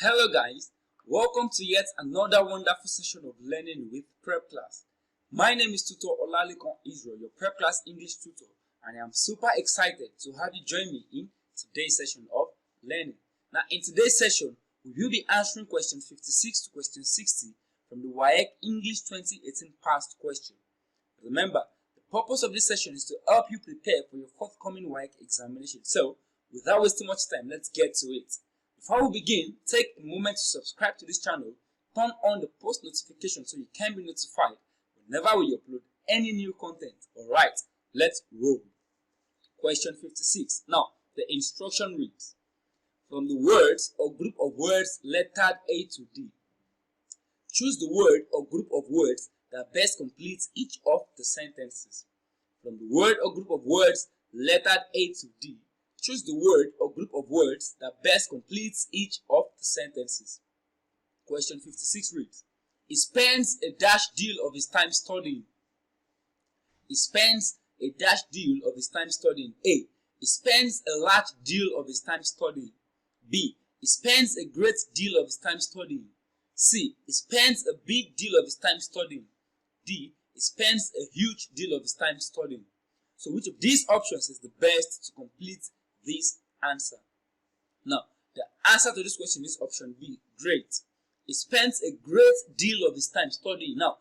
Hello guys, welcome to yet another wonderful session of learning with Prep Class. My name is Tutor Olalikon Israel, your Prep Class English tutor, and I am super excited to have you join me in today's session of learning. Now in today's session, we will be answering question 56 to question 60 from the WAEC English 2018 past question. Remember, the purpose of this session is to help you prepare for your forthcoming WAEC examination. So, without wasting much time, let's get to it. Before we begin, take a moment to subscribe to this channel, turn on the post notification so you can be notified whenever we upload any new content. Alright, let's roll. Question 56. Now, the instruction reads, from the words or group of words lettered A to D, choose the word or group of words that best completes each of the sentences. From the word or group of words lettered A to D, choose the word or group of words that best completes each of the sentences. Question 56 reads, he spends a dash deal of his time studying. He spends a dash deal of his time studying. A. He spends a large deal of his time studying. B. He spends a great deal of his time studying. C. He spends a big deal of his time studying. D. He spends a huge deal of his time studying. So which of these options is the best to complete this answer? Now, the answer to this question is option B, great. He spends a great deal of his time studying. Now,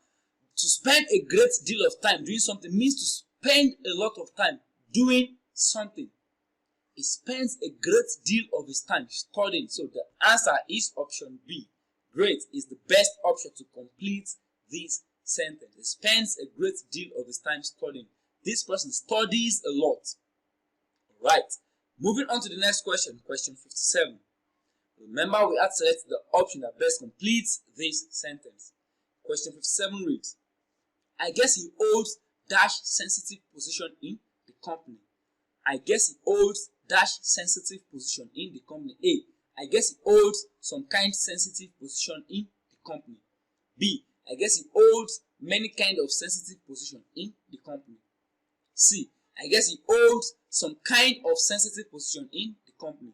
to spend a great deal of time doing something means to spend a lot of time doing something. He spends a great deal of his time studying. So the answer is option B. Great is the best option to complete this sentence. He spends a great deal of his time studying. This person studies a lot. Alright. Moving on to the next question, question 57. Remember, we had selected the option that best completes this sentence. Question 57 reads, I guess he holds dash sensitive position in the company. I guess he holds dash sensitive position in the company. A. I guess he holds some kind sensitive position in the company. B. I guess he holds many kind of sensitive position in the company. C. I guess he holds some kind of sensitive position in the company.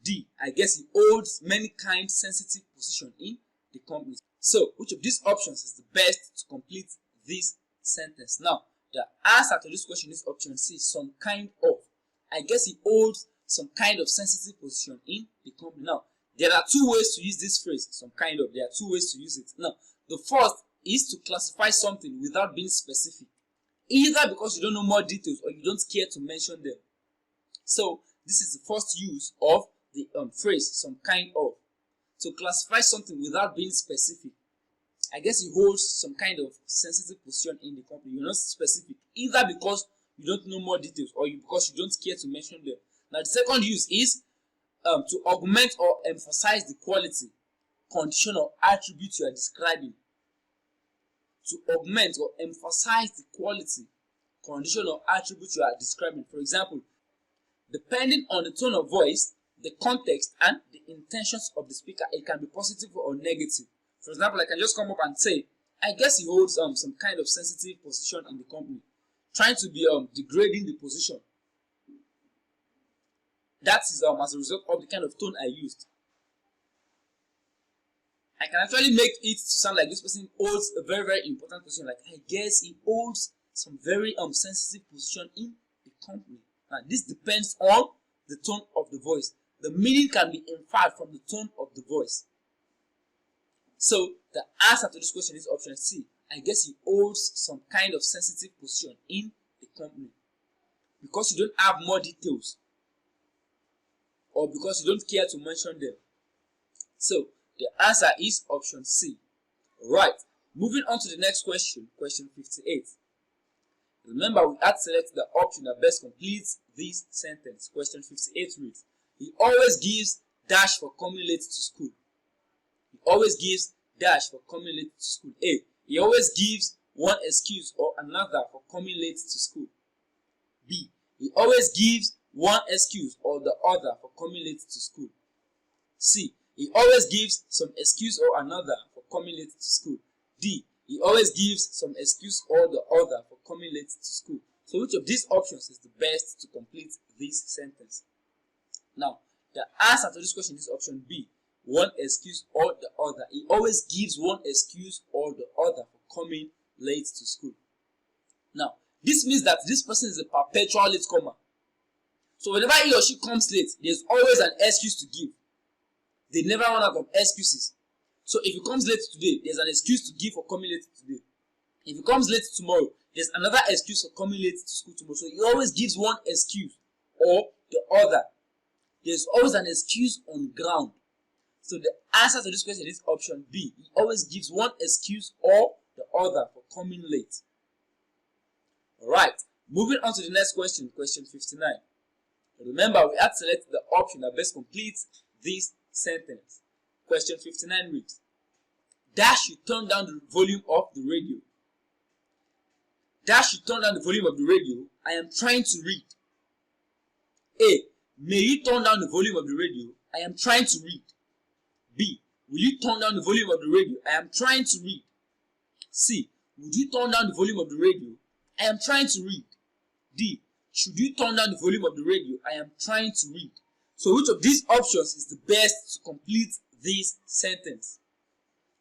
D. I guess he holds many kind sensitive position in the company. So, which of these options is the best to complete this sentence? Now, the answer to this question is option C, some kind of. I guess he holds some kind of sensitive position in the company. Now, there are two ways to use this phrase, some kind of. There are two ways to use it. Now, the first is to classify something without being specific, either because you don't know more details or you don't care to mention them. So, this is the first use of the phrase, some kind of. To classify something without being specific. I guess he holds some kind of sensitive position in the company. You're not specific, either because you don't know more details or because you don't care to mention them. Now, the second use is to augment or emphasize the quality, condition, or attribute you are describing. To augment or emphasize the quality, condition, or attribute you are describing. For example, depending on the tone of voice, the context, and the intentions of the speaker, it can be positive or negative. For example, I can just come up and say, I guess he holds some kind of sensitive position in the company, trying to be degrading the position. That is as a result of the kind of tone I used. I can actually make it to sound like this person holds a very, very important position. Like, I guess he holds some very sensitive position in the company. Now, this depends on the tone of the voice. The meaning can be inferred from the tone of the voice. So, the answer to this question is option C. I guess he holds some kind of sensitive position in the company. Because you don't have more details, or because you don't care to mention them. So, the answer is option C. Right. Moving on to the next question, question 58. Remember, we had selected the option that best completes this sentence. Question 58 reads, he always gives dash for coming late to school. He always gives dash for coming late to school. A. He always gives one excuse or another for coming late to school. B. He always gives one excuse or the other for coming late to school. C. He always gives some excuse or another for coming late to school. D. He always gives some excuse or the other for coming late to school. So which of these options is the best to complete this sentence? Now, the answer to this question is option B. one excuse or the other. He always gives one excuse or the other for coming late to school. Now, this means that this person is a perpetual late comer. So whenever he or she comes late, there's always an excuse to give. They never run out of excuses. So if he comes late today, there's an excuse to give for coming late today. If he comes late tomorrow, there's another excuse for coming late to school tomorrow. So he always gives one excuse or the other. There's always an excuse on ground. So the answer to this question is option B. He always gives one excuse or the other for coming late. Alright, moving on to the next question, question 59. Remember, we had to select the option that best completes this sentence. Question 59 reads, Dash should turn down the volume of the radio. Dash should turn down the volume of the radio. I am trying to read. A. May you turn down the volume of the radio? I am trying to read. B. Will you turn down the volume of the radio? I am trying to read. C. Would you turn down the volume of the radio? I am trying to read. D. Should you turn down the volume of the radio? I am trying to read. So which of these options is the best to complete this sentence?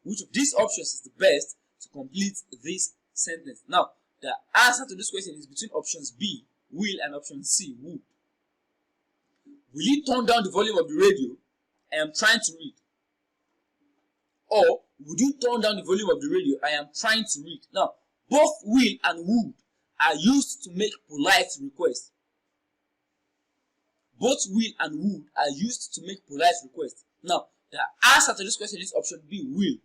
Which of these options is the best to complete this sentence? Now, the answer to this question is between options B, will, and option C, would. Will you turn down the volume of the radio? I am trying to read. Or, would you turn down the volume of the radio? I am trying to read. Now, both will and would are used to make polite requests. Both will and would are used to make polite requests. Now, the answer to this question is option B, will.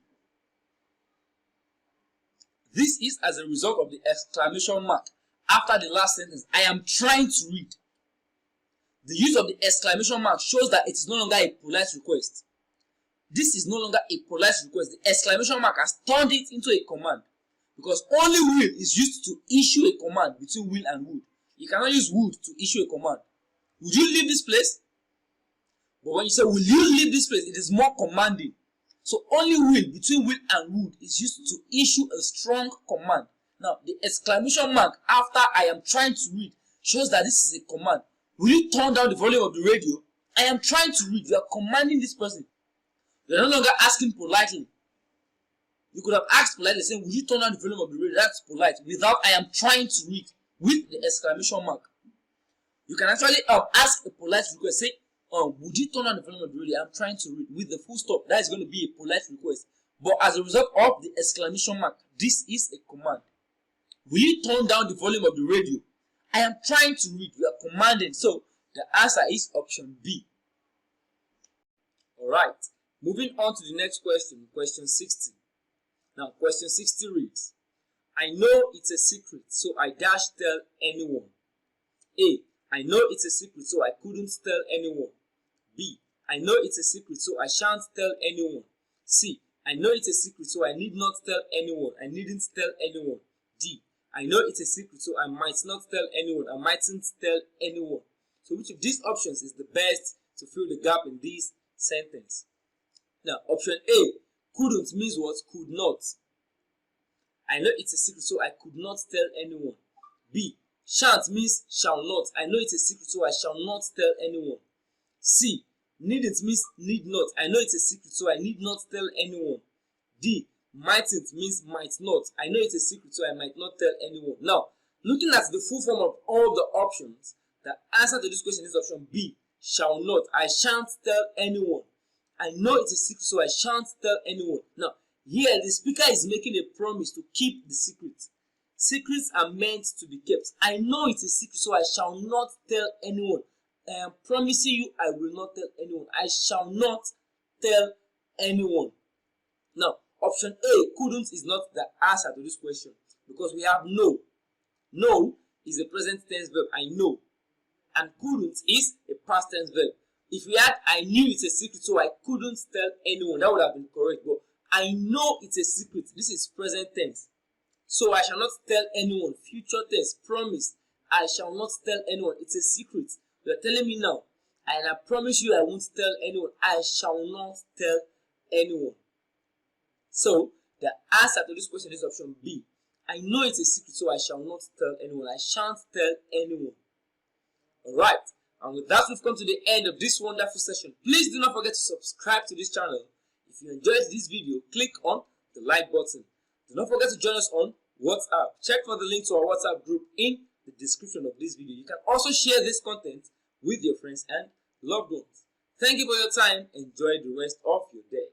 This is as a result of the exclamation mark after the last sentence. I am trying to read. The use of the exclamation mark shows that it is no longer a polite request. This is no longer a polite request. The exclamation mark has turned it into a command. Because only will is used to issue a command between will and would. You cannot use would to issue a command. Would you leave this place? But when you say will you leave this place, it is more commanding. So only will between will and would is used to issue a strong command. Now the exclamation mark after I am trying to read shows that this is a command. Will you turn down the volume of the radio? I am trying to read. You are commanding this person. You are no longer asking politely. You could have asked politely saying, will you turn down the volume of the radio? That's polite. Without I am trying to read with the exclamation mark. You can actually ask a polite request. Say, would you turn down the volume of the radio? I'm trying to read with the full stop. That is going to be a polite request. But as a result of the exclamation mark, this is a command. Will you turn down the volume of the radio? I am trying to read. You are commanding. So the answer is option B. Alright. Moving on to the next question. Question 60. Now question 60 reads, I know it's a secret, so I dash tell anyone. A. I know it's a secret, so I couldn't tell anyone. B. I know it's a secret, so I shan't tell anyone. C. I know it's a secret, so I need not tell anyone. I needn't tell anyone. D. I know it's a secret, so I might not tell anyone. I mightn't tell anyone. So which of these options is the best to fill the gap in this sentence? Now, option A, couldn't means what? Could not. I know it's a secret, so I could not tell anyone. B, shan't means shall not. I know it's a secret, so I shall not tell anyone. C, needn't means need not. I know it's a secret, so I need not tell anyone. D, mightn't means might not. I know it's a secret, so I might not tell anyone. Now, looking at the full form of all the options, the answer to this question is option B, shall not. I shan't tell anyone. I know it's a secret, so I shan't tell anyone. Now, here the speaker is making a promise to keep the secret. Secrets are meant to be kept. I know it's a secret, so I shall not tell anyone. I am promising you I will not tell anyone. I shall not tell anyone. Now, option A, couldn't, is not the answer to this question because we have no. No is a present tense verb, I know. And couldn't is a past tense verb. If we had I knew it's a secret, so I couldn't tell anyone, that would have been correct. But I know it's a secret. This is present tense. So I shall not tell anyone. Future tense, promise. I shall not tell anyone. It's a secret. You are telling me now. And I promise you I won't tell anyone. I shall not tell anyone. So the answer to this question is option B. I know it's a secret, so I shall not tell anyone. I shan't tell anyone. Alright. And with that, we've come to the end of this wonderful session. Please do not forget to subscribe to this channel. If you enjoyed this video, click on the like button. Do not forget to join us on WhatsApp. Check for the link to our WhatsApp group in the description of this video. You can also share this content with your friends and loved ones. Thank you for your time. Enjoy the rest of your day.